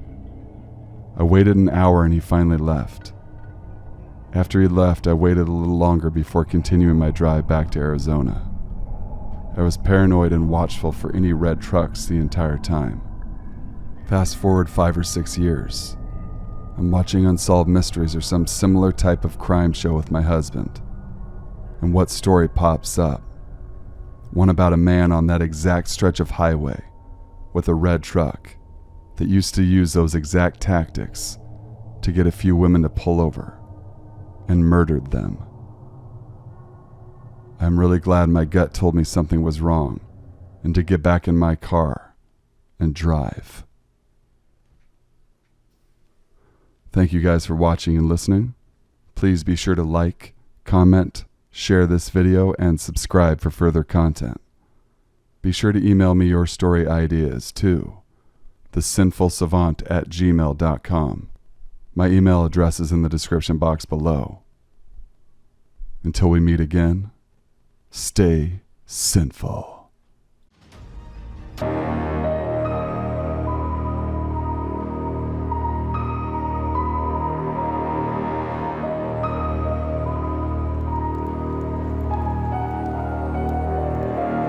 I waited an hour and he finally left. After he left, I waited a little longer before continuing my drive back to Arizona. I was paranoid and watchful for any red trucks the entire time. Fast forward 5 or 6 years. I'm watching Unsolved Mysteries or some similar type of crime show with my husband. And what story pops up? One about a man on that exact stretch of highway with a red truck that used to use those exact tactics to get a few women to pull over and murdered them. I'm really glad my gut told me something was wrong and to get back in my car and drive. Thank you guys for watching and listening. Please be sure to like, comment, share this video, and subscribe for further content. Be sure to email me your story ideas to thesinfulsavant@gmail.com. My email address is in the description box below. Until we meet again, stay sinful.